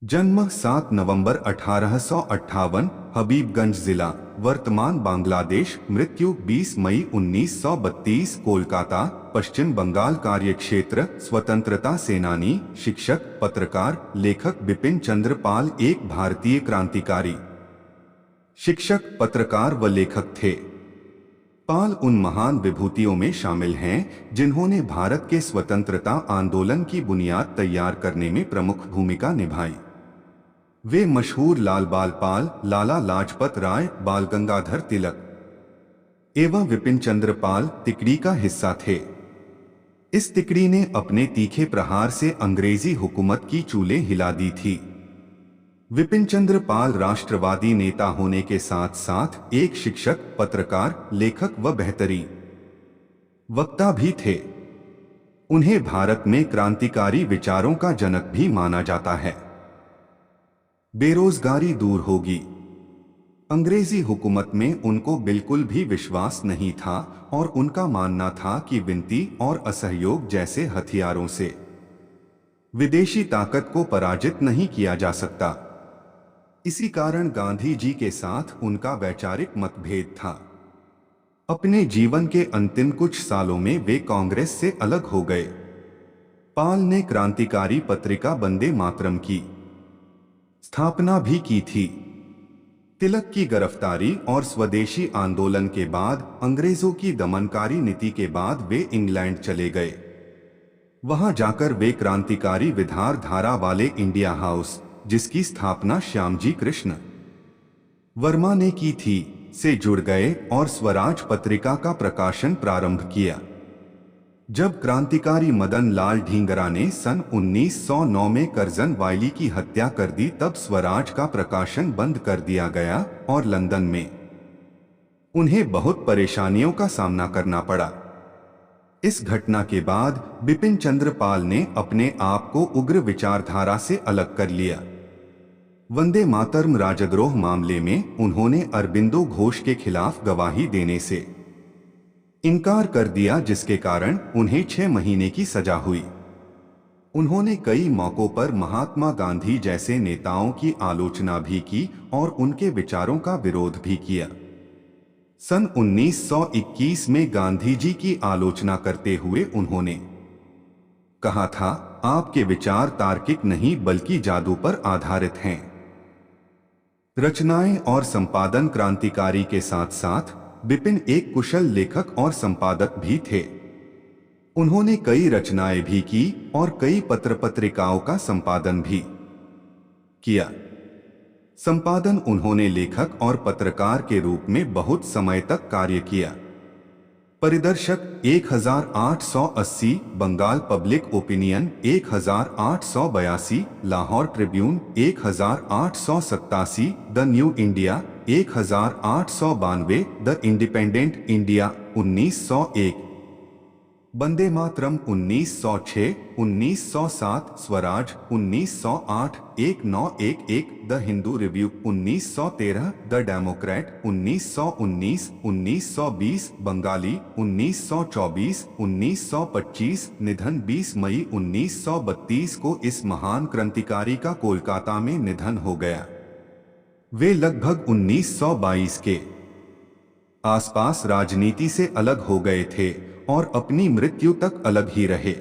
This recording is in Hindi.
जन्म 7 नवंबर 1858, हबीबगंज जिला, वर्तमान बांग्लादेश। मृत्यु 20 मई 1932, कोलकाता, पश्चिम बंगाल। कार्यक्षेत्र स्वतंत्रता सेनानी, शिक्षक, पत्रकार, लेखक। बिपिन चंद्र पाल एक भारतीय क्रांतिकारी, शिक्षक, पत्रकार व लेखक थे। पाल उन महान विभूतियों में शामिल हैं जिन्होंने भारत के स्वतंत्रता आंदोलन की बुनियाद तैयार करने में प्रमुख भूमिका निभाई। वे मशहूर लाल बाल पाल, लाला लाजपत राय, बाल गंगाधर तिलक एवं विपिन चंद्र पाल तिकड़ी का हिस्सा थे। इस तिकड़ी ने अपने तीखे प्रहार से अंग्रेजी हुकूमत की चूलें हिला दी थी। विपिन चंद्र पाल राष्ट्रवादी नेता होने के साथ साथ एक शिक्षक, पत्रकार, लेखक व बेहतरीन वक्ता भी थे। उन्हें भारत में क्रांतिकारी विचारों का जनक भी माना जाता है। बेरोजगारी दूर होगी। अंग्रेजी हुकूमत में उनको बिल्कुल भी विश्वास नहीं था और उनका मानना था कि विनती और असहयोग जैसे हथियारों से विदेशी ताकत को पराजित नहीं किया जा सकता। इसी कारण गांधी जी के साथ उनका वैचारिक मतभेद था। अपने जीवन के अंतिम कुछ सालों में वे कांग्रेस से अलग हो गए। पाल ने क्रांतिकारी पत्रिका वंदे मातरम की स्थापना भी की थी। तिलक की गिरफ्तारी और स्वदेशी आंदोलन के बाद, अंग्रेजों की दमनकारी नीति के बाद वे इंग्लैंड चले गए। वहां जाकर वे क्रांतिकारी विचारधारा वाले इंडिया हाउस, जिसकी स्थापना श्यामजी कृष्ण वर्मा ने की थी, से जुड़ गए और स्वराज पत्रिका का प्रकाशन प्रारंभ किया। जब क्रांतिकारी मदन लाल ढींगरा ने सन 1909 में करजन वायली की हत्या कर दी, तब स्वराज का प्रकाशन बंद कर दिया गया और लंदन में उन्हें बहुत परेशानियों का सामना करना पड़ा। इस घटना के बाद बिपिन चंद्र पाल ने अपने आप को उग्र विचारधारा से अलग कर लिया। वंदे मातरम राजद्रोह मामले में उन्होंने अरबिंदो घोष के खिलाफ गवाही देने से इनकार कर दिया, जिसके कारण उन्हें 6 महीने की सजा हुई। उन्होंने कई मौकों पर महात्मा गांधी जैसे नेताओं की आलोचना भी की और उनके विचारों का विरोध भी किया। सन 1921 में गांधी जी की आलोचना करते हुए उन्होंने कहा था, आपके विचार तार्किक नहीं बल्कि जादू पर आधारित हैं। रचनाएं और संपादन। क्रांतिकारी के साथ साथ बिपिन एक कुशल लेखक और संपादक भी थे। उन्होंने कई रचनाएं भी की और कई पत्र पत्रिकाओं का संपादन भी किया। संपादन उन्होंने लेखक और पत्रकार के रूप में बहुत समय तक कार्य किया। Paridarshak 1880, Bengal public opinion 1882, Lahore tribune 1887, the new India 1892, the independent India 1901, Vande Mataram 1906, 1907, Swaraj 1908, 1911, the Hindu review 1913, the democrat 1919, 1920, Bengali 1924, 1925, निधन 20 मई 1932 को इस महान क्रांतिकारी का कोलकाता में निधन हो गया। वे लगभग 1922 के आसपास राजनीति से अलग हो गए थे और अपनी मृत्यु तक अलग ही रहे।